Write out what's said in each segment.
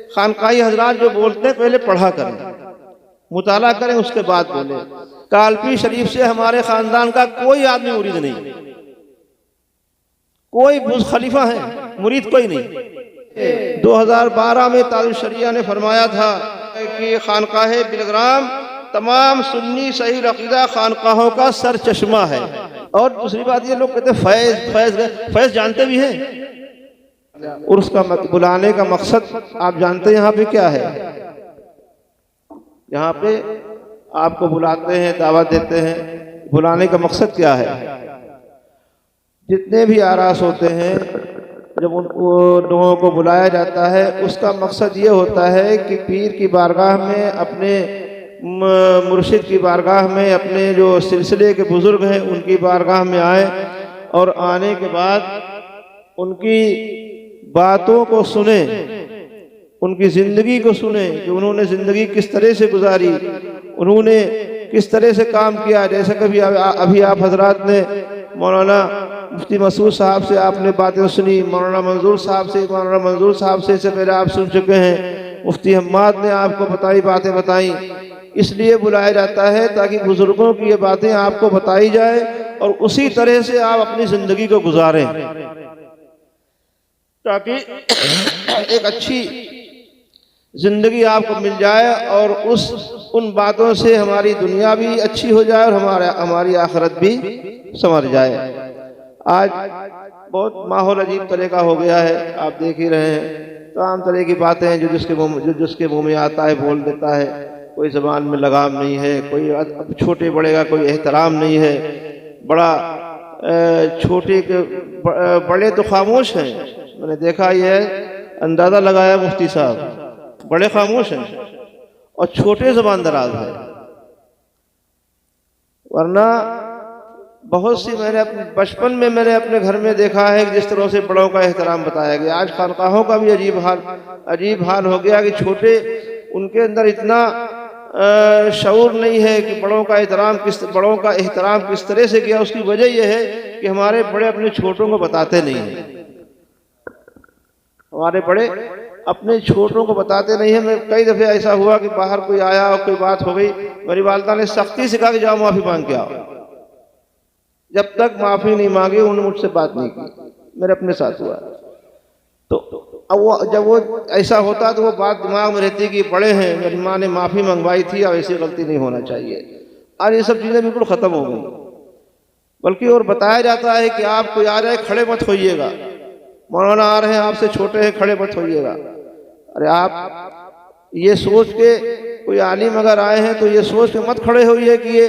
खानकाही हजरात जो बोलते हैं पहले पढ़ा करें, मुताला करें, उसके बाद बोले। कालपी शरीफ से हमारे खानदान का कोई आदमी मुरीद नहीं, कोई बुज़ खलीफा है, मुरीद कोई नहीं। 2012 में ताजुल शरिया ने फरमाया था कि खानकाह बिलग्राम तमाम सुन्नी सही अकीदा खानकाहों का सर चश्मा है। और दूसरी बात ये लोग कहते फैज फैज फैज जानते भी हैं। उर्स का बुलाने का मकसद आप जानते हैं यहाँ पे क्या है? यहाँ पे आपको बुलाते हैं, दावत देते हैं, बुलाने का मकसद क्या है? जितने भी आरास होते हैं, जब उन लोगों को बुलाया जाता है, उसका मकसद ये होता है कि पीर की बारगाह में, अपने मुर्शिद की बारगाह में, अपने जो सिलसिले के बुज़ुर्ग हैं उनकी बारगाह में आए और आने के बाद उनकी बातों को सुने, उनकी ज़िंदगी को सुने कि उन्होंने ज़िंदगी किस तरह से गुजारी, उन्होंने किस तरह से काम किया। जैसे कभी अभी आप हजरात ने मौलाना मुफ्ती मसूद साहब से आपने बातें सुनी, मौलाना मंजूर साहब से इससे पहले आप सुन चुके हैं, मुफ्ती हम्माद ने आपको बताई, बातें बताई। इसलिए बुलाया जाता है ताकि बुजुर्गों की ये बातें आपको बताई जाए और उसी तरह से आप अपनी ज़िंदगी को गुजारें, ताकि एक अच्छी ज़िंदगी आपको मिल जाए और उन बातों से हमारी दुनिया भी अच्छी हो जाए और हमारी आखिरत भी संवर जाए। आज बहुत माहौल अजीब तरह का हो गया है, आप देख ही रहे हैं। तमाम तरह की बातें हैं जो जिसके मुंह में आता है बोल देता है। कोई ज़बान में लगाम नहीं है, कोई छोटे बड़े का कोई एहतराम नहीं है। बड़ा छोटे के बड़े तो खामोश हैं। मैंने देखा ये अंदाज़ा लगाया मुफ्ती साहब, बड़े खामोश हैं और छोटे ज़बान दराज है। वरना बहुत सी मैंने अपने बचपन में मैंने अपने घर में देखा है कि जिस तरह से बड़ों का एहतराम बताया गया। आज खानकाहों का भी अजीब हाल हो गया कि छोटे, उनके अंदर इतना शऊर नहीं है कि बड़ों का एहतराम किस तरह से किया। उसकी वजह यह है कि हमारे बड़े अपने छोटों को बताते नहीं हैं। हमारे बड़े अपने छोटों को बताते नहीं है। मैं कई दफ़े ऐसा हुआ कि बाहर कोई आया और कोई बात हो गई, मेरी वालिदा ने सख्ती से कहा कि जाओ माफ़ी मांग के आओ। जब तक माफ़ी नहीं मांगी उन्होंने मुझसे बात नहीं की। मेरे अपने साथ हुआ। तो अब जब वो ऐसा होता तो वो बात दिमाग में रहती कि बड़े हैं, मेरी माँ ने माफ़ी मंगवाई थी, अब ऐसी गलती नहीं होना चाहिए। और ये सब चीज़ें बिल्कुल ख़त्म हो गई। बल्कि और बताया जाता है कि आप कोई आ जाए खड़े मत होइएगा, मौलाना आ रहे हैं आपसे छोटे हैं, खड़े मत होइएगा। अरे आप ये सोच के, कोई आलिम अगर आए हैं तो ये सोच के मत खड़े होइए कि ये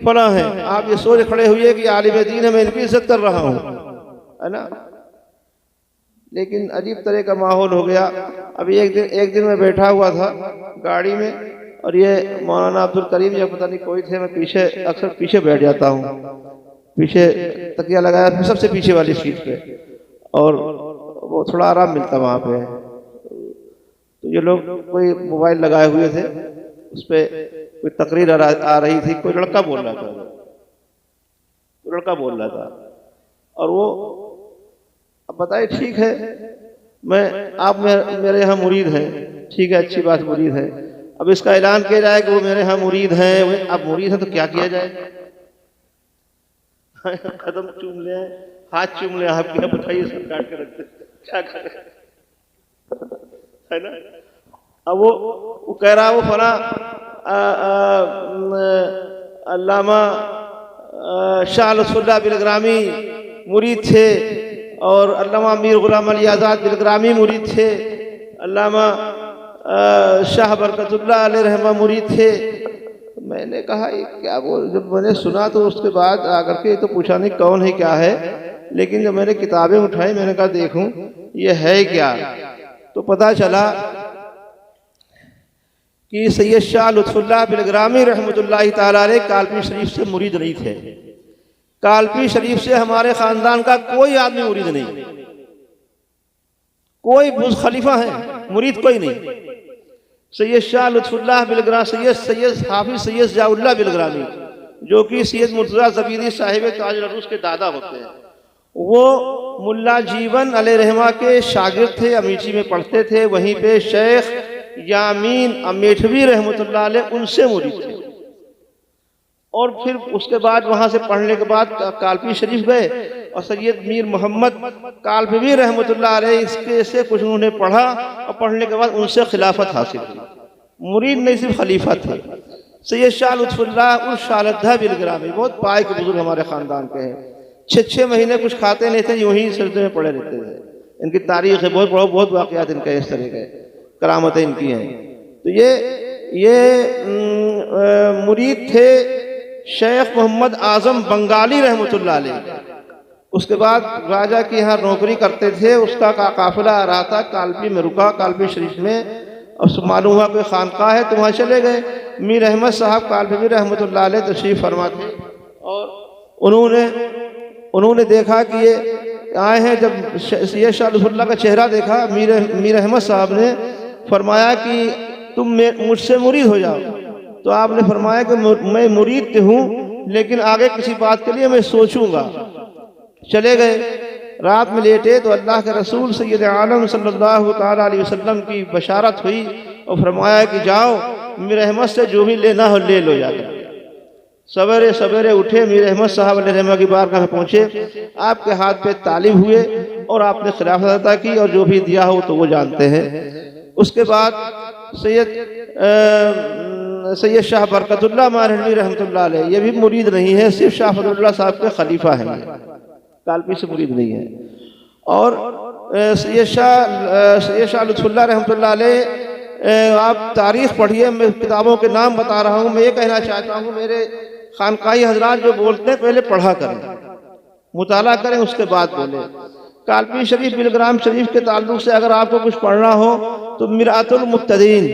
फला है। आप ये सोच खड़े हुए कि आलिम दीन है, मैं इनकी इज्जत कर रहा हूँ, है ना। लेकिन अजीब तरह का माहौल हो गया। अभी एक दिन मैं बैठा हुआ था गाड़ी में और ये मौलाना अब्दुल करीम या पता नहीं कोई थे। मैं अक्सर पीछे बैठ जाता हूँ, पीछे तकिया लगाया सबसे पीछे वाली सीट पे, और वो थोड़ा आराम मिलता वहाँ पे। तो ये लोग कोई मोबाइल लगाए हुए थे, उस पर कोई तकरीर आ रही थी। कोई लड़का बोल रहा था और वो, अब बताए ठीक है, आप मेरे यहाँ मुरीद हैं, ठीक है, अच्छी बात, मुरीद है। अब इसका ऐलान किया जाए कि वो मेरे यहाँ मुरीद हैं। अब मुरीद हैं तो क्या किया जाए? कदम चूम ले, हाथ चूम ले, आप क्या बताइए, सर काट के रखते क्या करें, है ना। अब वो कह रहा, वो फला अल्लामा शाह लुत्फुल्लाह बिलग्रामी मुरीद थे और अल्लामा मीर गुलाम अली आज़ाद बिलग्रामी मुरीद थे, अल्लामा शाह बरकतुल्लाह अलैहि रहमा मुरीद थे। मैंने कहा ये क्या बोल, जब मैंने सुना तो उसके बाद आकर के तो पूछा नहीं कौन है क्या है, लेकिन जब मैंने किताबें उठाई मैंने कहा देखूं ये है क्या, तो पता चला कि सैयद शाह लुत्फुल्लाह बिलग्रामी रहमतुल्लाहि ताला अलैह कालपी शरीफ से मुरीद नहीं थे। कालपी शरीफ से हमारे ख़ानदान का कोई आदमी मुरीद नहीं, कोई बुज़ खलीफा है, मुरीद कोई नहीं। सैयद शाह लुत्फुल्लाह बिलग्रामी, सैयद हाफिज सैयद ज़ियाउल्लाह बिलग्रामी, जो कि सैयद मुर्तज़ा ज़बीदी साहिब ताज अरूस के दादा होते हैं, वो मुल्ला जीवन अलैहिर्रहमा के शागिर्द थे, अमेठी में पढ़ते थे। वहीं पे शेख यामीन अमेठवी रहमतुल्लाह अलैह उनसे मुरीद थे। और फिर उसके बाद वहाँ से पढ़ने के बाद कालपी शरीफ गए और सैयद मीर मोहम्मद कालपी रहमतुल्लाह अलैह इसके से कुछ उन्होंने पढ़ा और पढ़ने के बाद उनसे खिलाफत हासिल की। मुरीद नहीं सिर्फ खलीफा थे। सैयद शाह लुत्फुल्लाह उस शालद्दा बिलग्रामी बहुत पाए के बुजुर्ग हमारे ख़ानदान के हैं। 6 महीने कुछ खाते नहीं थे, यूं ही सिलसिले में पड़े रहते थे। इनकी तारीख है, बहुत वाक़यात इनके इस तरह के करामतें इनकी हैं। तो ये मुरीद थे शेख मोहम्मद आज़म बंगाली रहमतुल्लाह अलैह। उसके बाद राजा के यहाँ नौकरी करते थे। उसका काफिला आ रहा था, कालपी में रुका, कालपी शरीफ में। और मालूम हुआ कोई खानका है तो वहाँ चले गए। मीर अहमद साहब कालपी रहमतुल्लाह अलैह तशरीफ़ फरमा थे और उन्होंने देखा कि ये आए हैं। जब सैयद शाह लुत्फुल्लाह का चेहरा देखा, मीर अहमद साहब ने फरमाया कि तुम मुझसे मुरीद हो जाओ। तो आपने फरमाया कि मैं मुरीद हूँ, लेकिन आगे किसी बात के लिए मैं सोचूंगा। चले गए, रात में लेटे तो अल्लाह के रसूल सैयद आलम सल्लल्लाहु तआला अलैहि वसल्लम की बशारत हुई और फरमाया कि जाओ मीर अहमद से जो भी लेना हो ले लो जाकर। सवेरे सवेरे उठे, मीर अहमद साहब अलैहिर्रहमा की बारगाह में पहुँचे। आपके हाथ पे तालिब हुए और आपने खिलाफत अता की और जो भी दिया हो तो वो जानते हैं। उसके बाद सैयद शाह बरकतुल्लाह मारहवी रहमतुल्लाह अलैह, ये भी मुरीद नहीं है, सिर्फ शाह फजलुल्लाह साहब के खलीफा हैं, कालपी से मुरीद नहीं है। और सैयद शाह लुत्फुल्लाह रहमतुल्लाह अलैह, आप तारीख़ पढ़िए, मैं किताबों के नाम बता रहा हूँ। मैं ये कहना चाहता हूँ मेरे खानकाई हजरात जो बोलते हैं पहले पढ़ा करें, मुताला करें, उसके बाद बोले। कालपी शरीफ बिलग्राम शरीफ के ताल्लुक से अगर आपको कुछ पढ़ना हो तो मिरातुल मुक्तदीन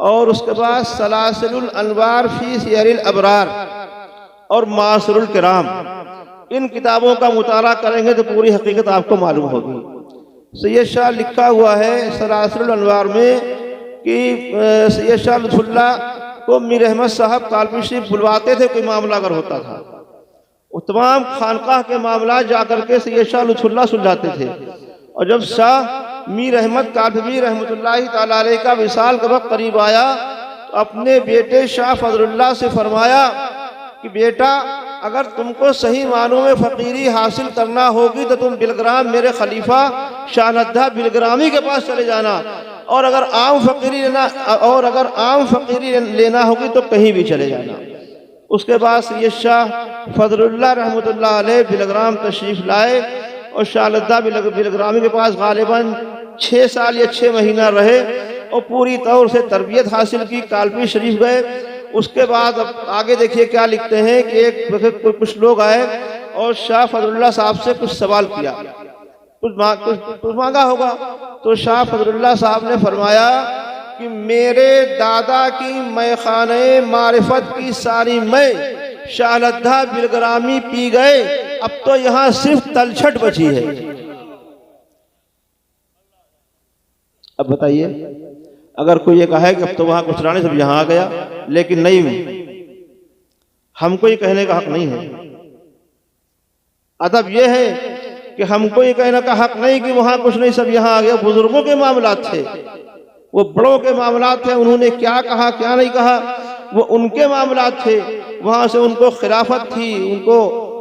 और उसके बाद सलासिलुल अनवार फी सियरिल अबरार और मासरुल किराम, इन किताबों का मुताला करेंगे तो पूरी हकीकत आपको मालूम होगी। सैयद शाह लिखा हुआ है सलासिलुल अनवार में कि सैयद शाह लुत्फुल्लाह को मीर अहमद साहब कालपी शरीफ बुलवाते थे। कोई मामला अगर होता था, वो तमाम खानकाह के मामला जाकर के सैयद शाह लुत्फुल्लाह सुलझाते थे। और जब शाह मीर अहमद कालपी रहमतुल्लाहि तआला अलैह का विसाल का वक्त करीब आया तो अपने बेटे शाह फजलुल्लाह से फरमाया कि बेटा, अगर तुमको सही मानों में फ़कीरी हासिल करना होगी तो तुम बिलग्राम मेरे खलीफा शाहनद्दा बिलग्रामी के पास चले जाना, और अगर आम फ़कीरी लेना होगी तो कहीं भी चले जाना। उसके बाद सैयद शाह फजलुल्लाह रहमतुल्लाह अलैह बिलग्राम तशरीफ़ लाए और शाहनद्दा बिलग्रामी के पास गालिबन 6 साल या 6 महीना रहे और पूरी तौर से तरबियत हासिल की। कालपी शरीफ गए। उसके बाद अब आगे देखिए क्या लिखते हैं कि कुछ लोग आए और शाह फजलुल्लाह साहब से कुछ सवाल किया, कुछ मांगा होगा। तो शाह फजलुल्लाह साहब ने फरमाया कि मेरे दादा की मैखाने मारिफत की सारी मैं शाहनद्दा बिलग्रामी पी गए, अब तो यहाँ सिर्फ तलछट बची है। अब बताइए, अगर कोई ये कहे कि अब तो वहां कुछ रानी सब यहाँ आ गया, लेकिन नहीं, हमको ये कहने का हक नहीं है। अदब ये है कि हमको ये कहने का हक नहीं कि वहां कुछ नहीं सब यहाँ आ गया। बुजुर्गों के मामलात थे, वो बड़ों के मामलात थे, उन्होंने क्या कहा क्या नहीं कहा वो उनके मामलात थे। वहां से उनको खिलाफत थी, उनको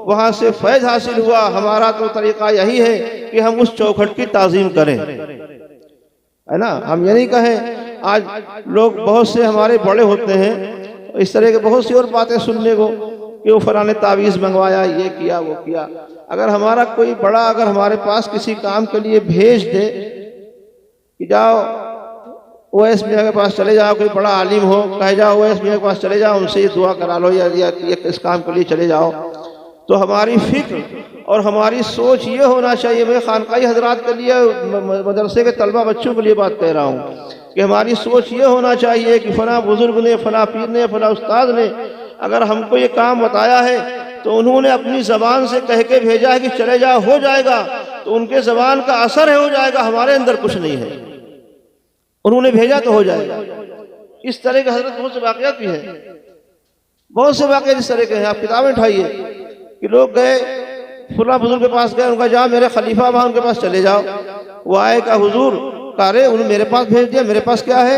वहां से फैज हासिल हुआ। हमारा तो तरीका यही है कि हम उस चौखट की ताज़ीम करें, है ना। हम ये नहीं कहें। आज लोग बहुत से हमारे बड़े होते हैं, इस तरह के बहुत सी और बातें सुनने को कि वो फलाने तावीज़ मंगवाया, ये किया वो किया। अगर हमारा कोई बड़ा अगर हमारे पास किसी काम के लिए भेज दे कि जाओ ओवैस मियाँ के पास चले जाओ, कोई बड़ा आलिम हो, कहे जाओ ओवैस मियाँ के पास चले जाओ, उनसे ये दुआ करा लो या इस काम के लिए चले जाओ, तो हमारी फिक्र और हमारी सोच ये होना चाहिए। मैं खानकाई हजरात के लिए, मदरसे के तलबा बच्चों के लिए बात कह रहा हूँ कि हमारी सोच ये होना चाहिए कि फला बुजुर्ग ने, फला पीर ने, फला उस्ताद ने अगर हमको ये काम बताया है तो उन्होंने अपनी ज़बान से कह के भेजा है कि चले जाओ, हो जाएगा, तो उनके ज़बान का असर है, हो जाएगा। हमारे अंदर कुछ नहीं है, उन्होंने भेजा तो हो जाएगा। इस तरह के हजरत बहुत से वाक़यात भी हैं, बहुत से वाक़यात इस तरह के हैं। आप किताबें उठाइए कि लोग गए फुला बुजुर्ग के पास गए, उनका जहाँ मेरे खलीफा वहाँ उनके पास चले जाओ। वो आए, कहा हुजूर, कहा रे उन्हें मेरे पास भेज दिया, मेरे पास क्या है?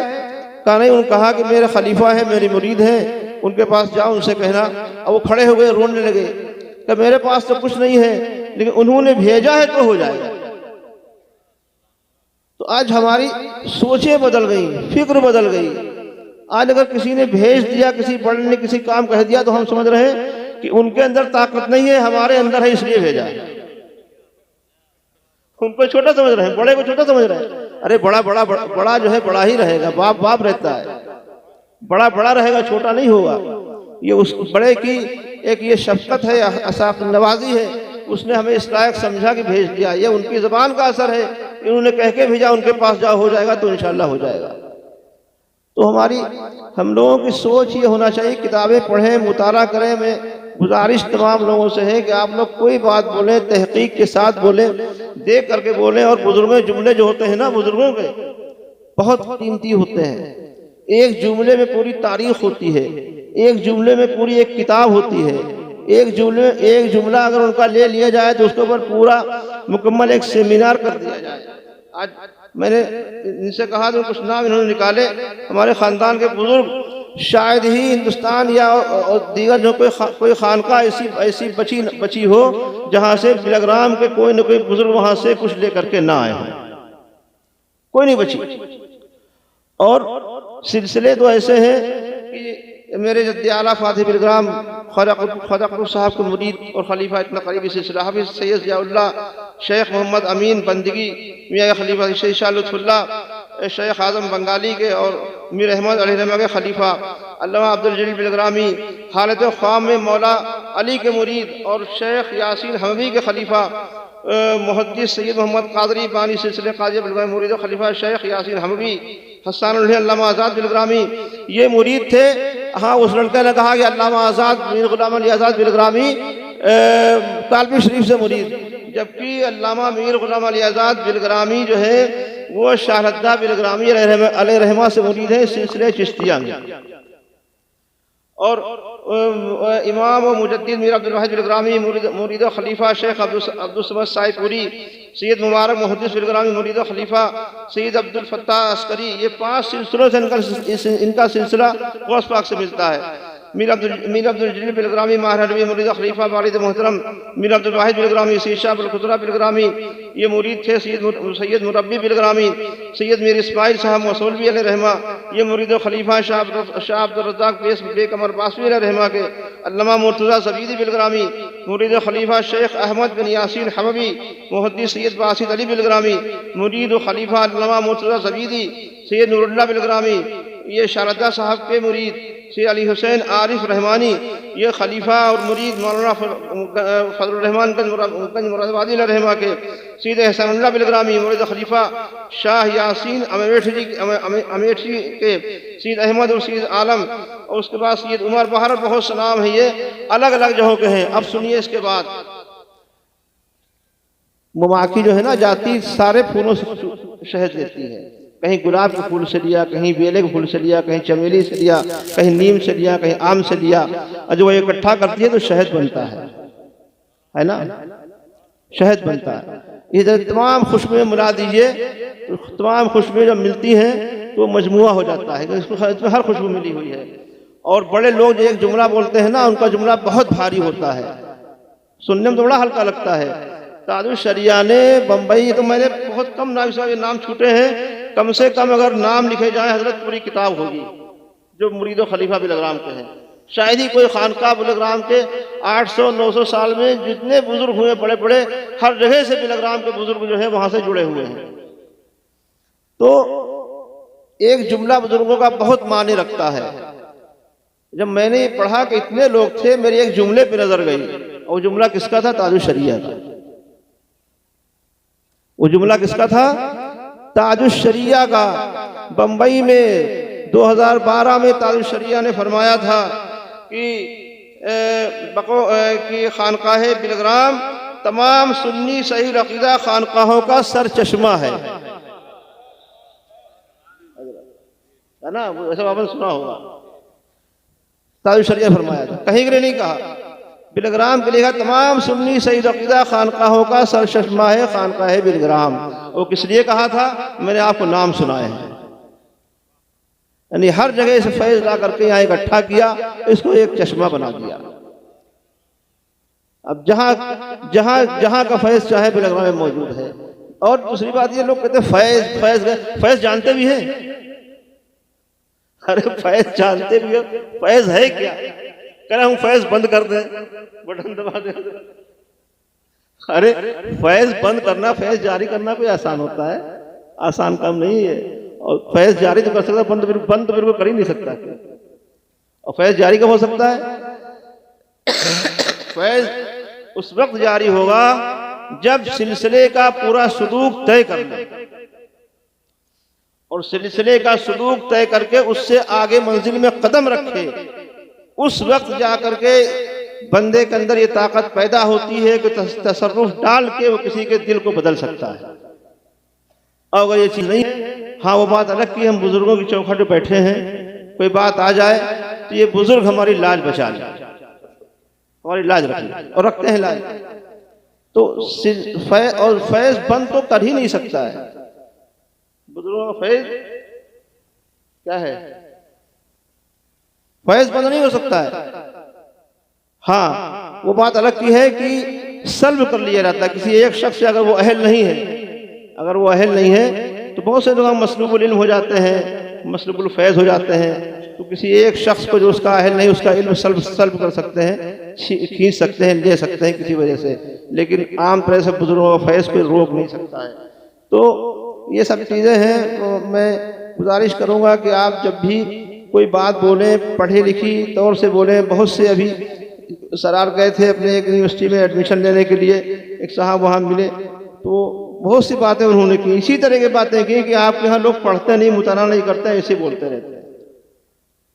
कहा नहीं, उन्होंने कहा कि मेरे खलीफा है, मेरी मुरीद है, उनके पास जाओ, उनसे कहना। अब वो खड़े हो गए, रोने लगे कि मेरे पास तो कुछ नहीं है, लेकिन उन्होंने भेजा है तो हो जाएगा। तो आज हमारी सोचें बदल गई, फिक्र बदल गई। आज अगर किसी ने भेज दिया, किसी बड़े ने किसी काम कह दिया, तो हम समझ रहे हैं कि उनके अंदर ताकत नहीं है, हमारे अंदर है इसलिए भेजा। उनको छोटा समझ रहे हैं, बड़े को छोटा समझ रहे हैं। अरे बड़ा बड़ा बड़ा, बड़ा जो है बड़ा ही रहेगा, बाप बाप रहता है, बड़ा बड़ा रहेगा, छोटा नहीं होगा। ये उस बड़े की एक ये शफकत है, असाफ नवाजी है, उसने हमें इस लायक समझा कि भेज दिया। ये उनकी ज़बान का असर है, इन्होंने कह के भेजा उनके पास जाओ, हो जाएगा तो इंशाल्लाह हो जाएगा। तो हम लोगों की सोच ये होना चाहिए, किताबें पढ़ें, मुताला करें। मैं गुजारिश तमाम लोगों से है कि आप लोग कोई बात बोलें तहकीक के साथ बोलें, देख करके बोलें। और बुजुर्गों जुमले जो होते हैं ना, बुजुर्गों के बहुत कीमती होते हैं। एक जुमले में पूरी तारीख होती है, एक जुमले में पूरी एक किताब होती है। एक जुमला अगर उनका ले लिया जाए तो उसके ऊपर पूरा मुकम्मल एक सेमिनार कर दिया जाए। आज मैंने इनसे कहा तो कुछ नाम इन्होंने निकाले, हमारे ख़ानदान के बुजुर्ग शायद ही हिंदुस्तान या दीगर जो कोई खानका ऐसी बची हो जहाँ से बिलग्राम के कोई न कोई बुजुर्ग वहाँ से कुछ लेकर के ना आए हों, कोई नहीं बची। और सिलसिले तो ऐसे हैं कि मेरे जद्दी आला फातिह बिलग्राम ख्वाजा साहब के मुरीद और खलीफा, इतना करीबी सिलसिला, हाफिज़ सैयद ज़ियाउल्लाह शेख मोहम्मद अमीन बंदगी मियाँ खलीफा, शेख शाह लुत्फ़ुल्लाह शेख आज़म बंगाली के और मीर अहमद अलैहिर्रहमा के खलीफा, अल्लामा अब्दुल जलील बिलग्रामी हालत ख्वाम में मौला अली के मुरीद और शेख यासीन हमवी के खलीफा, मुहद्दिस सैयद मोहम्मद कादरी बानी सिलसिले काजी बिलग्रामी मुरीद खलीफा शेख यासीन हमवी, हसन अल्लामा आज़ाद बिलग्रामी ये मुरीद थे। हाँ, उस लड़के ने कहा कि अल्लामा आज़ाद मीर गुलाम अली आज़ाद बिलग्रामी तालबी शरीफ से मुरीद, जबकि अल्लामा मीर गुलाम अली आज़ाद बिलग्रामी जो है वो शाहरद्दा बिलग्रामी अलैहिर्रहमा से मुरीद है, सिलसिले चिश्तिया में। और इमाम व मुजद्दिद मीर अब्दुल वाहिद बिलग्रामी मुरीद खलीफा शेख अब्दुल समद साइपुरी, सैयद मुबारक मुहद्दिस बिलग्रामी मुरीद खलीफा सैयद अब्दुल फत्ताह अस्करी, ये 5 सिलसिलों से इनका सिलसिला गौस पाक से मिलता है। मीर अब्दुल जलील बिलग्रामी महारवी मुरीद खलीफा वालिद मोहतरम मीर अब्दुल वाहिद बिलग्रामी, शीशा बिलखुदरा बिलग्रामी ये मुरीद थे। सैयद मुरब्बी बिलग्रामी, सैयद मीर इस्माइल साहब मौसूलवी अलैहिर्रहमा ये मुरीद खलीफा शाह अब्दुल रज़्ज़ाक़ बेग अमर बासवी अलैहिर्रहमा के। अल्लामा मुर्तज़ा ज़बीदी बिलग्रामी मुरीद खलीफा शेख अहमद बिन यासीन हबवी, मुहद्दिस सैयद बासित अली बिलग्रामी मुरीद खलीफा अल्लामा मुर्तज़ा ज़बीदी, सैयद नूरुल्लाह बिलग्रामी ये शारदा साहब के मुरीद, सैयद अली हुसैन आरिफ रहमानी ये खलीफा और मुरीद मौलाना फजलुर रहमान गंज मुरादाबादी रहमा के। सैयद एहसानुल्लाह बिलग्रामी मुरीद खलीफा शाह यासीन अमेठी के, सैयद अहमद और सैयद आलम, और उसके बाद सैयद उमर बहार, बहुत से नाम है, ये अलग अलग जगहों के हैं। अब सुनिए, इसके बाद मुमाकी जो है ना जाती सारे फूलों से शहद लेती है, कहीं गुलाब के फूल से लिया, कहीं बेले के फूल से लिया, कहीं चमेली से लिया, कहीं नीम से लिया, कहीं आम से लिया, और जो इकट्ठा करती है तो शहद बनता है ना, शहद बनता है। इधर तमाम खुशबुएं मिला दीजिए तो तमाम खुशबुएं जब मिलती हैं तो मजमुआ हो जाता है, इसमें हर खुशबू मिली हुई है। और बड़े लोग जो एक जुमला बोलते हैं ना, उनका जुमला बहुत भारी होता है, सुनने में तो बड़ा हल्का लगता है। ताजुश शरिया ने बम्बई, तो मैंने बहुत कम नाम, ये नाम छूटे हैं, कम से कम अगर नाम लिखे जाए हजरत पूरी किताब होगी जो मुरीद खलीफा बिलग्राम के हैं। शायद ही कोई खानका बिलग्राम के 800-900 साल में जितने बुजुर्ग हुए बड़े बड़े, हर जगह से बिलग्राम के बुजुर्ग जो है वहां से जुड़े हुए हैं। तो एक जुमला बुजुर्गों का बहुत मायने रखता है। जब मैंने पढ़ा कि इतने लोग थे, मेरी एक जुमले पे नजर गई, और जुमला किसका था? ताजुश शरिया का। वो जुमला किसका था? ताजुश शरिया का। बंबई में 2012 में ताजुश शरिया ने फरमाया था कि खानकाह बिलग्राम तमाम सुन्नी सही अकीदा खानकाहों का सर चश्मा है ना, वो ऐसा आपने सुना होगा। ताजुश शरिया फरमाया था, कहीं के लिए नहीं कहा। बिलग्राम के लिखा तमाम सुन्नी सईद अकीदा खानकाहों का सरचश्मा है खानकाह बिलग्राम। वो किस लिए कहा था, मैंने आपको नाम सुनाए हैं, यानी हर जगह से फैज ला करके यहाँ इकट्ठा किया, इसको एक चश्मा बना दिया। अब जहाँ जहाँ जहाँ का फैज चाहे बिलग्राम में मौजूद है। और दूसरी बात ये, लोग कहते हैं फैज फैज फैज जानते भी हैं। अरे फैज जानते भी हो, फैज है क्या? कह रहे हम फैज बंद कर दें, बटन दबा दें। अरे फैज बंद करना, फैज जारी करना कोई आसान होता है? आसान काम नहीं है। और फैज जारी तो कर सकता, बंद तो बिल्कुल कर ही नहीं सकता। और फैज जारी कब हो सकता है? फैज उस वक्त जारी होगा जब सिलसिले का पूरा सुलूक तय कर ले, और सिलसिले का सुलूक तय करके उससे आगे मंजिल में कदम रखे। उस वक्त जाकर के बंदे के अंदर ये ताकत पैदा होती है कि तसर्रुफ डाल के वो किसी के दिल को बदल सकता है। और अगर ये चीज नहीं है, हाँ वो बात अलग की हम बुजुर्गों की चौखट पे बैठे हैं, कोई बात आ जाए तो ये बुजुर्ग हमारी लाज बचा ले, हमारी लाज रखें और रखते हैं लाज। तो फैज बंद तो कर ही नहीं सकता है। बुजुर्गों का फैज क्या है? फैज बंद नहीं हो सकता है। हाँ वो बात अलग की है कि सल्ब कर लिया जाता है किसी एक शख्स से, अगर वो अहल नहीं है, अगर वो अहल नहीं है तो बहुत से लोग मसलूबुल इल्म हो जाते हैं, मसलूबुल फैज हो जाते हैं। तो किसी एक शख्स को जो उसका अहल नहीं, उसका इल्म सल्ब कर सकते हैं, खींच सकते हैं, ले सकते हैं किसी वजह से, लेकिन आम तरह से बुजुर्गों का फैज कोई रोक नहीं सकता है। तो ये सब चीज़ें हैं। तो मैं गुजारिश करूँगा कि आप जब भी कोई बात बोलें, पढ़े लिखी तौर से बोलें। बहुत से अभी सरार गए थे अपने एक यूनिवर्सिटी में एडमिशन लेने के लिए, एक साहब वहाँ मिले तो बहुत सी बातें उन्होंने की, इसी तरह की बातें की कि आपके यहाँ लोग पढ़ते नहीं, मुताला नहीं करते, ऐसे बोलते रहते हैं।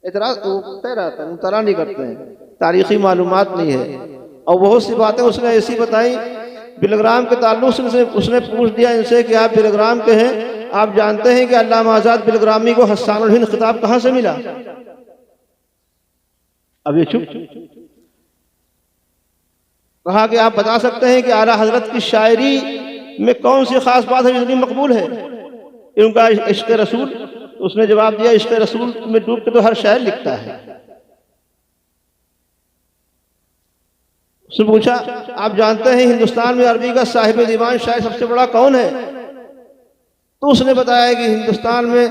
इतराज होता रहता है, मुताला नहीं करते हैं, तारीखी मालूमात नहीं है। और बहुत सी बातें उसने ऐसी बताई बिलग्राम के ताल्लुक से। उसने पूछ दिया इनसे कि आप बिलग्राम के हैं, आप जानते हैं कि अल्लामा आज़ाद बिलग्रामी को हस्सानुल हिंद खिताब कहाँ से मिला? अब ये चुप। कहा कि आप बता सकते हैं कि आला हजरत की शायरी में कौन सी खास बात है जितनी मकबूल है? उनका इश्क रसूल। उसने जवाब दिया इश्क रसूल में डूब के तो हर शायर लिखता है। उसने पूछा आप जानते हैं हिंदुस्तान में अरबी का साहिब दीवान शायर सबसे बड़ा कौन है? तो उसने बताया कि हिंदुस्तान में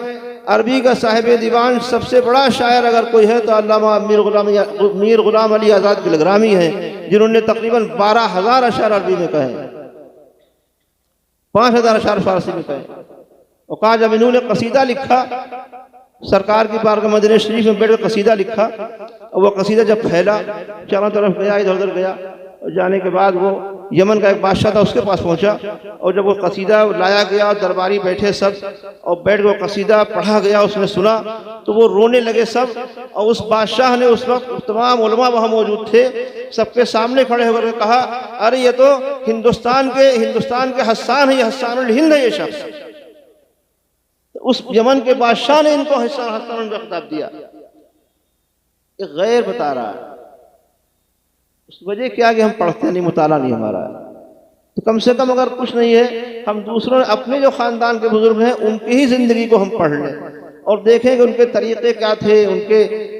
अरबी का साहिब दीवान सबसे बड़ा शायर अगर कोई है तो अल्लामा मीर गुलाम अली आज़ाद बिलग्रामी है, जिन्होंने तकरीबन 12,000 अशार अरबी में कहे, 5,000 अशार फारसी में कहे। और कहा जब इन्होंने कसीदा लिखा, सरकार की बारगाह मदीना शरीफ में बैठ कर कसीदा लिखा, और वह कसीदा जब फैला चारों तरफ गया, इधर उधर गया, और जाने के बाद वो यमन का एक बादशाह था उसके पास पहुंचा, और जब वो कसीदा लाया गया और दरबारी बैठे सब, और बैठ के वो कसीदा पढ़ा गया, उसने सुना तो वो रोने लगे सब। और उस बादशाह ने उस वक्त तमाम उलमा वहाँ मौजूद थे, सबके सामने खड़े होकर कहा अरे ये तो हिंदुस्तान के हस्सान है, ये हस्सानुल हिंद है ये शख्स। तो उस यमन के बादशाह ने इनको हस्सान का खिताब दिया। एक गैर बता रहा है उस वजह क्या कि हम पढ़ते नहीं, मुताला नहीं हमारा। तो कम से कम अगर कुछ नहीं है, हम दूसरों अपने जो खानदान के बुजुर्ग हैं उनकी ही जिंदगी को हम पढ़ लें और देखें कि उनके तरीके क्या थे,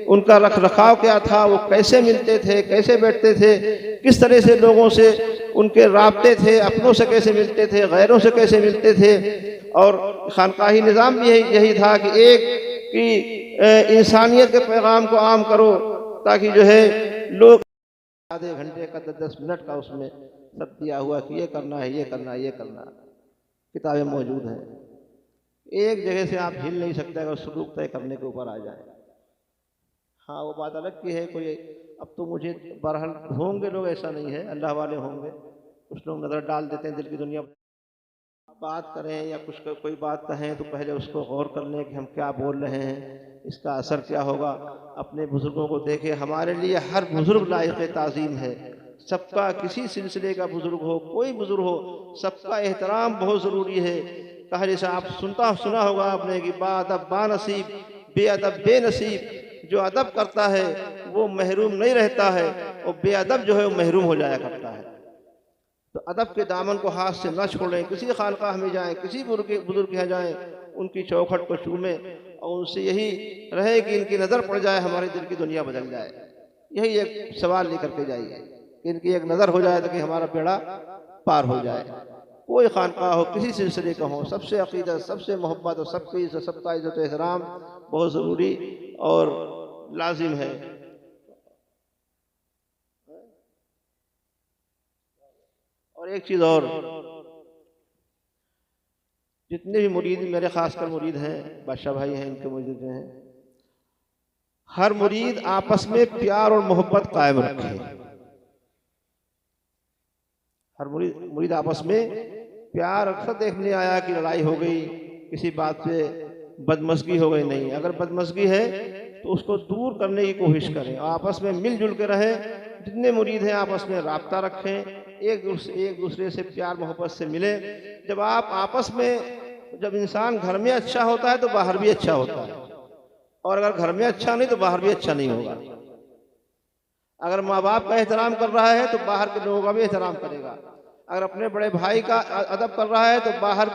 उनका रख रखाव क्या था, वो कैसे मिलते थे, कैसे बैठते थे, किस तरह से लोगों से उनके राब्ते थे, अपनों से कैसे मिलते थे, गैरों से कैसे मिलते थे। और खानकाही निज़ाम भी यही था कि एक कि इंसानियत के पैगाम को आम करो, ताकि जो है लोग आधे घंटे का 10 मिनट का उसमें सब दिया हुआ कि ये करना है, ये करना है, ये करना है। किताबें मौजूद हैं, एक जगह से आप हिल नहीं सकते अगर सलूक तय करने के ऊपर आ जाए। हाँ वो बात अलग की है, कोई अब तो मुझे बहरहाल होंगे लोग, ऐसा नहीं है, अल्लाह वाले होंगे, कुछ लोग नज़र डाल देते हैं दिल की दुनिया। बात करें या कुछ कोई बात कहें तो पहले उसको गौर कर लें कि हम क्या बोल रहे हैं, इसका असर क्या होगा। अपने बुजुर्गों को देखें, हमारे लिए हर बुजुर्ग लायक ताज़ीम है। सबका किसी सिलसिले का बुजुर्ग हो, कोई बुजुर्ग हो, सबका एहतराम बहुत ज़रूरी है। कहा जैसे आप सुना होगा आपने कि बाअदब बानसीब, बेअदब बेनसीब, जो अदब करता है वो महरूम नहीं रहता है, और बेअदब जो है वो महरूम हो जाया करता है। तो अदब के दामन को हाथ से न छोड़ें। किसी खानकाह में जाएं, किसी बुजुर्ग के यहाँ जाएं, उनकी चौखट को चूमें और उनसे यही रहे कि इनकी नज़र पड़ जाए, हमारे दिल की दुनिया बदल जाए। यही एक सवाल लेकर के जाइए कि इनकी एक नज़र हो जाए तो कि हमारा बेड़ा पार हो जाए। कोई खानकाह हो, किसी सिलसिले का हो, सबसे अकीदत, सबसे मोहब्बत और सबकी इज्जत, सबका इज्जत एहतराम बहुत ज़रूरी और लाजिम है। और एक चीज़ और, जितने भी मुरीद मेरे खासकर मुरीद हैं, बादशाह भाई हैं, इनके मुरीद हैं, हर मुरीद आपस में प्यार और मोहब्बत कायम रखे। हर मुरीद आपस में प्यार, अक्सर देखने आया कि लड़ाई हो गई, किसी बात से बदमज़गी हो गई। नहीं, अगर बदमज़गी है तो उसको दूर करने की कोशिश करें, आपस में मिलजुल के रहें। जितने मुरीद हैं आपस में राब्ता रखें, एक दूसरे से प्यार मोहब्बत से मिले। जब आप आपस में, जब इंसान घर में अच्छा होता है तो बाहर भी अच्छा होता है, और अगर घर में अच्छा नहीं तो बाहर भी अच्छा नहीं होगा। अगर माँ बाप का एहतराम कर रहा है तो बाहर के लोगों का भी एहतराम करेगा। अगर अपने बड़े भाई का अदब कर रहा है तो बाहर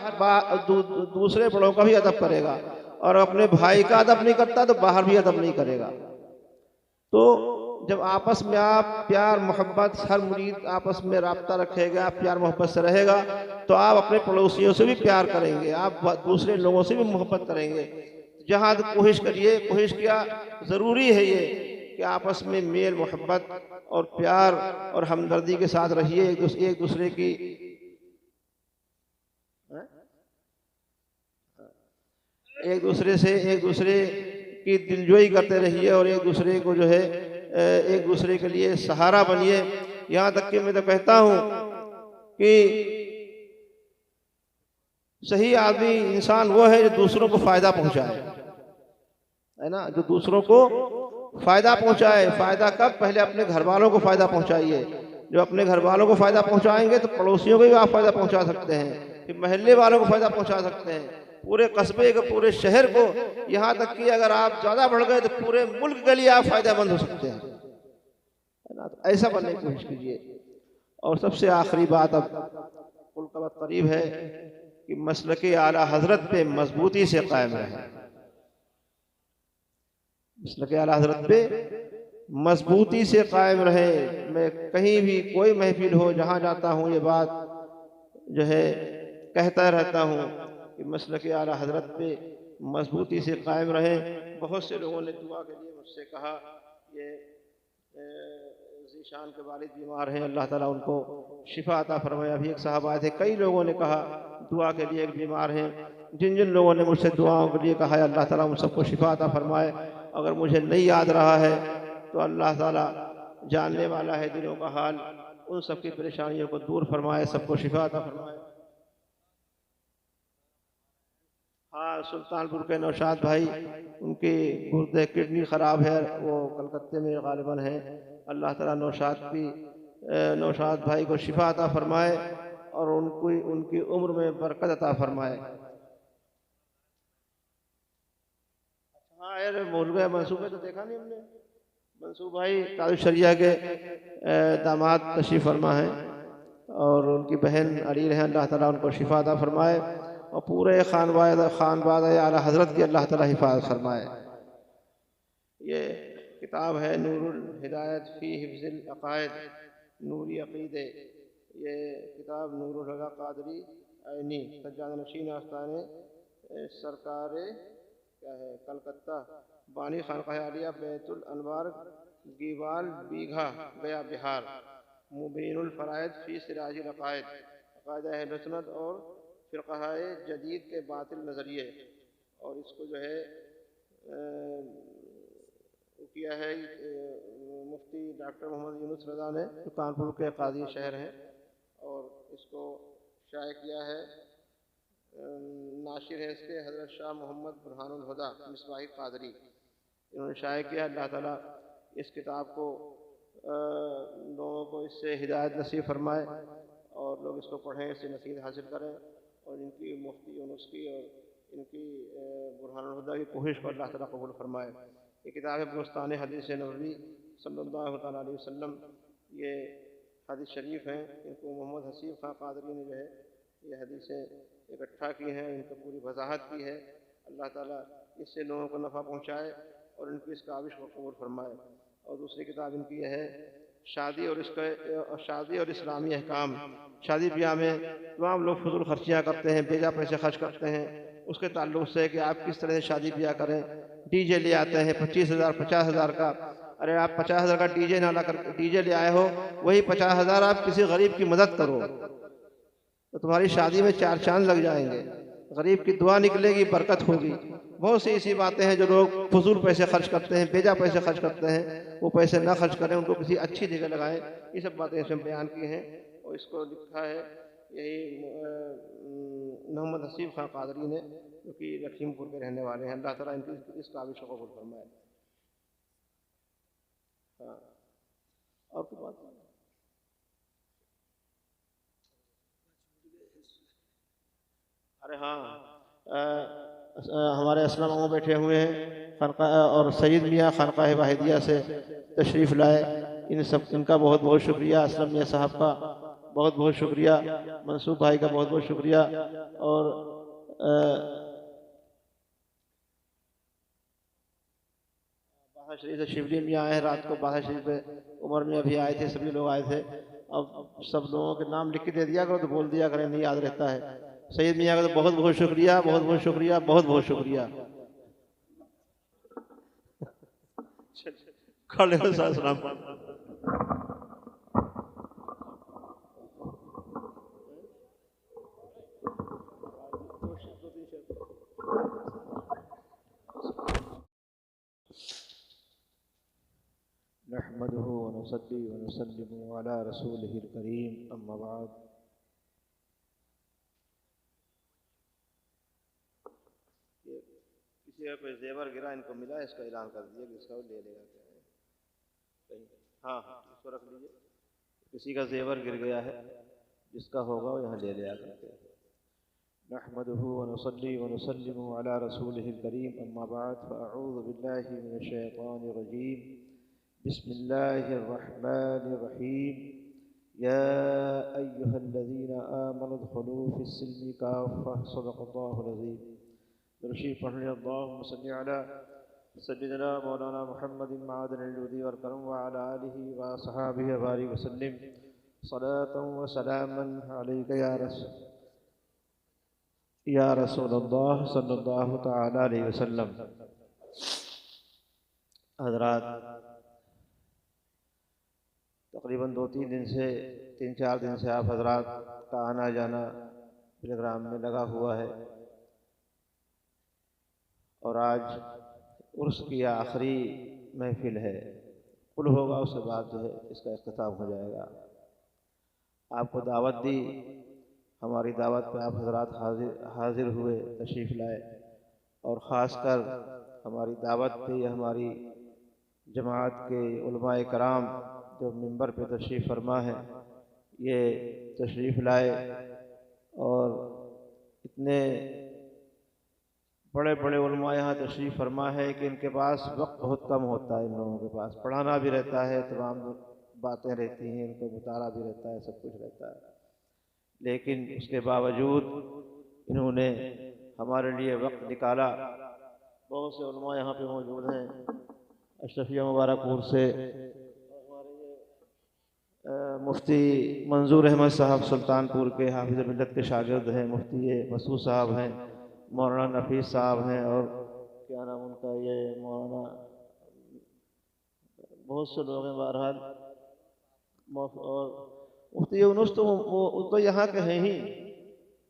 दूसरे बड़ों का भी अदब करेगा, और अपने भाई का अदब नहीं करता तो बाहर भी अदब नहीं करेगा। तो जब आपस में आप प्यार मोहब्बत, हर मुरीद आपस में राब्ता रखेगा, प्यार मोहब्बत से रहेगा, तो आप अपने पड़ोसियों से भी प्यार करेंगे, आप दूसरे लोगों से भी मोहब्बत करेंगे। जहाँ तक कोशिश करिए, कोशिश किया, ज़रूरी है ये कि आपस में मेल मोहब्बत और प्यार और हमदर्दी के साथ रहिए। एक दूसरे की दिलजोई करते रहिए, और एक दूसरे को जो है एक दूसरे के लिए सहारा बनिए। यहाँ तक कि मैं तो कहता हूँ कि सही आदमी, इंसान वो है जो दूसरों को फायदा पहुंचाए, है ना, जो दूसरों को फायदा पहुंचाए। फायदा कब? पहले अपने घर वालों को फायदा पहुंचाइए। जो अपने घर वालों को फायदा पहुंचाएंगे तो पड़ोसियों को भी आप फायदा पहुंचा सकते हैं, फिर मोहल्ले वालों को फायदा पहुंचा सकते हैं, पूरे कस्बे को, पूरे शहर को, यहाँ तक कि अगर आप ज्यादा बढ़ गए तो पूरे मुल्क के लिए आप फायदेमंद हो सकते हैं, है ना। तो ऐसा बनने की कोशिश कीजिए। और सबसे आखिरी बात, अब कुल का वक्त करीब है, कि मसलके आला हजरत पे मजबूती से कायम रहे। मसलके आला हजरत पे मजबूती से कायम रहे। मैं कहीं भी कोई महफिल हो, जहाँ जाता हूँ, ये बात जो है कहता रहता हूँ कि मसलके आला हजरत पे मजबूती से कायम रहे। बहुत से लोगों ने दुआ के लिए मुझसे कहा, ये ज़ीशान के वालिद बीमार हैं, अल्लाह ताला उनको शिफा अता फरमाए। अभी एक साहब आए थे, कई लोगों ने कहा दुआ के लिए, बीमार हैं। जिन जिन लोगों ने मुझसे दुआओं के लिए कहा है, अल्लाह ताला उन सबको शिफा अता फरमाए। अगर मुझे नहीं याद रहा है तो अल्लाह ताला जानने वाला है दिलों का हाल, उन सबकी परेशानियों को दूर फरमाए, सबको शिफा अता फरमाए। हाँ, सुल्तानपुर के नौशाद भाई, उनकी गुर्दे किडनी ख़राब है, वो कलकत्ते में गालिबन है। अल्लाह ताला नौशाद भाई को शिफा अता फरमाए और उनकी उम्र में बरकत अता फरमाए। हाँ यार, भूल गए, मंसूबे तो देखा नहीं हमने। मंसूब भाई ताज शरिया के दामाद तशरीफ़ फरमा है, और उनकी बहन अली हैं, अल्लाह ताला उनको शिफा अता फरमाए, और पूरे खानबाद आला हज़रत की अल्लाह ताला हिफाज़त फरमाए। ये किताब है नूरुल हिदायत फ़ी हिफ्ज़िल अक़ाइद, नूरी अक़ीदे। ये किताब नूरुल हुदा क़ादरी ऐनी सज्जाद नशीन आस्ताने सरकार क्या है कलकत्ता, बानी खानक़ाह आलिया बैतुल अनवार गीवाल बीघा गया बिहार, मुबीनुल फ़राइद फ़ी सिराजिल अक़ाइद, अक़ाइद अहले सुन्नत और फ़िरक़ाए जदीद के बातिल नज़रिए। और इसको जो है किया है मुफ्ती डॉक्टर मोहम्मद यूनुस रज़ा ने, जो कानपुर के काजी शहर हैं, और इसको शाये किया है, नाशिर है इसके हज़रत शाह मोहम्मद बुरहानुल हुदा मिसबाही क़ादरी, इन्होंने शाये किया। अल्लाह ताला इस किताब को लोगों को इससे हिदायत नसीब फरमाए, और लोग इसको पढ़ें, इससे नसीहत हासिल करें, और इनकी मुफ्ती यूनुस की और इनकी बुरहानुल हुदा की कोशिश को अल्लाह ताला कबूल फरमाए। ये किताब है बुस्तान हदीस नबवी सल्लल्लाहु अलैहि वसल्लम। ये हदीस शरीफ हैं, इनको मोहम्मद हसीब खां कादरी ने जो है ये हदीसें इकट्ठा की हैं, इनको पूरी वजाहत की है। अल्लाह ताला इससे लोगों को नफ़ा पहुँचाए और इनकी इस काविश को कबूल फरमाए। और दूसरी किताब इनकी यह है शादी और इस्लामी अहकाम। शादी ब्याह में तमाम लोग फजूल खर्चियाँ करते हैं, बेजा पैसे खर्च करते हैं, उसके ताल्लुक से कि आप किस तरह से शादी ब्याह करें। डीजे ले आते हैं 25,000 50,000 का। अरे आप 50,000 का डीजे ना ला कर डीजे ले आए हो, वही 50,000 आप किसी गरीब की मदद करो तो तुम्हारी शादी में 4 चांद लग जाएंगे। गरीब की दुआ निकलेगी, बरकत होगी। बहुत सी ऐसी बातें हैं जो लोग फजूल पैसे खर्च करते हैं, बेजा पैसे खर्च करते हैं, वो पैसे ना खर्च करें, उनको किसी अच्छी जगह लगाएं। ये सब बातें इसमें बयान की हैं और इसको लिखा है यही मोहम्मद हसीब खां कादरी ने, जो कि लखीमपुर के रहने वाले हैं। अल्लाह ताला इनकी इस काविश को कबूल फरमाए। हाँ, और कुछ बात? अरे हाँ, हमारे असलम वो बैठे हुए हैं खनका और सईद मियाँ खनकाह वाहिदिया से तशरीफ़ लाए। इन सब इनका बहुत बहुत शुक्रिया। असलम मियाँ साहब का बहुत बहुत शुक्रिया, मंसूर भाई का बहुत बहुत शुक्रिया। और बाहा शरीफ से शिवली मियाँ आए रात को, बाहा शरीफ पे उमर मियाँ भी आए थे, सभी लोग आए थे। अब सब लोगों के नाम लिख के दे दिया करो तो बोल दिया करें, नहीं याद रहता है। सैयद मियाँ का तो बहुत बहुत शुक्रिया, बहुत बहुत शुक्रिया, बहुत बहुत शुक्रिया। खड़े हो सलाम। नहमदुहु व नुसल्ली व नुसल्लिमु अला रसूलिहिल करीम, अम्मा बाद। किसी का कोई जेवर गिरा, इनको मिला, इसका ऐलान कर दिया कि इसका ले लेगा क्या है कहीं। हाँ हाँ, इसको रख लीजिए। किसी का जेवर गिर गया है, जिसका होगा वो यहाँ ले लिया करते हैं। नहमदुहु व नुसल्ली व नुसल्लिमु अला रसूलिहिल करीम, अम्मा बाद। फ़अऊज़ु बिल्लाहि मिनश शैतानिर रजीम। बिस्मिल्लाहिर रहमानिर रहीम। या अय्युहल्लज़ीना आमनु उद्खुलू फिस्सिल्मि काफ़्फ़ह। सदक़ल्लाहुल अज़ीम। दरूद पढ़ने अल्लाहुम्मा सल्लि अला सय्यिदिना मौलाना मुहम्मदिन मादिनिल जुदी वल करम व अला आलिहि व असहाबिहि व बारिक वसल्लिम। सलातन व सलामन अलैका या रसूलल्लाह सल्लल्लाहु तआला अलैहि वसल्लम। हज़रात, तकरीबन 3-4 दिन से आप हज़रात का आना जाना प्रोग्राम में लगा हुआ है और आज उर्स की आखिरी महफिल है। कुल होगा, उसके बाद जो है इसका इख्तिताम हो जाएगा। आपको दावत दी, हमारी दावत पे आप हज़रात हाजिर हुए, तशरीफ़ लाए। और ख़ासकर हमारी दावत पे हमारी जमात के उलमाए कराम जो मिंबर पे तशरीफ़ फरमा है, ये तशरीफ़ लाए और इतने बड़े बड़े उलमा यहाँ तशरीफ़ फरमा है कि इनके पास वक्त बहुत कम होता है। इन लोगों के पास पढ़ाना भी रहता है, तमाम बातें रहती हैं, इनको मुताला भी रहता है, सब कुछ रहता है। लेकिन उसके बावजूद इन्होंने हमारे लिए वक्त निकाला। बहुत से उलमा यहाँ पे मौजूद हैं। अशरफिया मुबारकपुर से मुफ्ती मंजूर अहमद साहब सुल्तानपुर के हाफिज़ मिल्लत के शागिर्द हैं। मुफ्ती मसूद साहब हैं, मौलाना नफीस साहब हैं, और क्या नाम उनका, ये मौलाना, बहुत से लोग हैं बहरहाल। और मुफ्ती यूनुस तो वो तो यहाँ के हैं ही,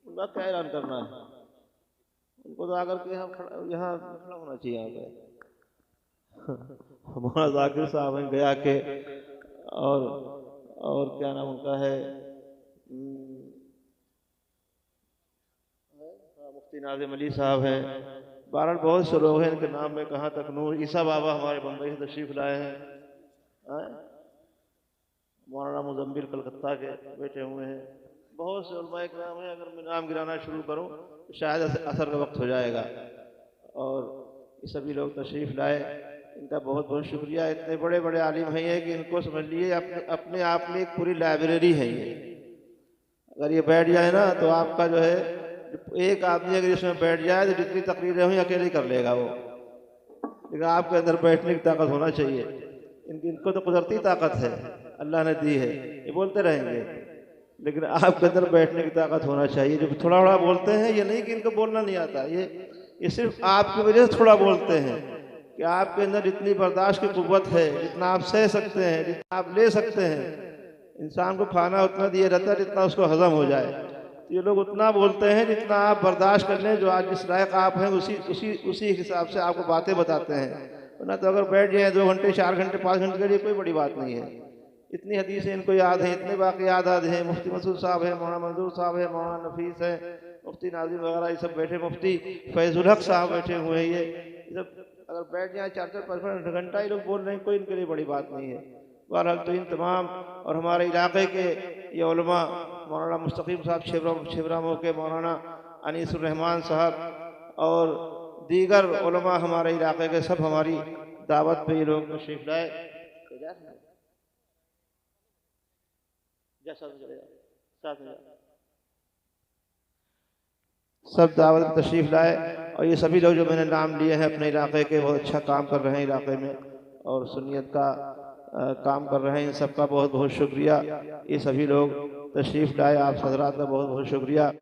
उनका क्या ऐलान करना है, उनको तो आकर के यहाँ खड़ा होना चाहिए। यहाँ पे हमारा जाकिर साहब हैं गया के, और क्या नाम उनका है, मुफ्ती नाज़िम अली साहब हैं। बहरहाल बहुत से लोग हैं, इनके नाम में कहाँ तक नूर। ईसा बाबा हमारे बम्बई से तशरीफ़ लाए हैं। मौलाना मुजम्मिल कलकत्ता के बैठे हुए हैं। बहुत से उलमाए किराम हैं, अगर मैं नाम गिराना शुरू करूं तो शायद असर का वक्त हो जाएगा। और ये सभी लोग तशरीफ़ लाए इनका बहुत बहुत शुक्रिया। इतने बड़े बड़े आलिम हैं ये कि इनको समझ लिए अपने आप में एक पूरी लाइब्रेरी है ये। अगर ये बैठ जाए ना तो आपका जो है, एक आदमी अगर इसमें बैठ जाए तो जितनी तकरीरें हुई अकेले कर लेगा वो, लेकिन आपके अंदर बैठने की ताकत होना चाहिए। इनको तो कुदरती ताकत है, अल्लाह ने दी है, ये बोलते रहेंगे, लेकिन आपके अंदर बैठने की ताकत होना चाहिए। जो थोड़ा थोड़ा बोलते हैं, ये नहीं कि इनको बोलना नहीं आता, ये सिर्फ आपकी वजह से थोड़ा बोलते हैं कि आपके अंदर इतनी बर्दाश्त की कुव्वत है, जितना आप सह सकते हैं, जितना आप ले सकते हैं। इंसान को खाना उतना दिया रहता है जितना उसको हजम हो जाए। तो ये लोग उतना बोलते हैं जितना आप बर्दाश्त कर लें, जो आज जिस लायक आप हैं उसी हिसाब से आपको बातें बताते हैं। वरना तो अगर बैठ जाए 2 घंटे 4 घंटे 5 घंटे के लिए कोई बड़ी बात नहीं है। इतनी हदीसें इनको याद हैं, इतने बाकी याद हैं। मुफ्ती मसूद साहब है, मौलाना मंजूर साहब है, मौलाना नफीस है, मुफ्ती नाजिम वगैरह ये सब बैठे, मुफ्ती फैजुल हक साहब बैठे हुए हैं। ये सब अगर बैठ जाए 4-4 5 घंटा ही लोग बोल रहे हैं, कोई इनके लिए बड़ी बात नहीं है। बहरहाल तो इन तमाम और हमारे इलाके के ये उलमा, मौलाना मुस्तकीम साहब छिबरामऊ के, मौलाना अनीसुर रहमान साहब और दीगर उलमा हमारे इलाके के, सब हमारी दावत पे ये लोग तशरीफ लाए। सब दावत में तशरीफ लाए, और ये सभी लोग जो मैंने नाम लिए हैं अपने इलाके के, बहुत अच्छा काम कर रहे हैं इलाके में और सुन्नियत का काम कर रहे हैं। इन सबका बहुत बहुत शुक्रिया। ये सभी लोग तशरीफ लाए, आप हजरात का बहुत बहुत शुक्रिया।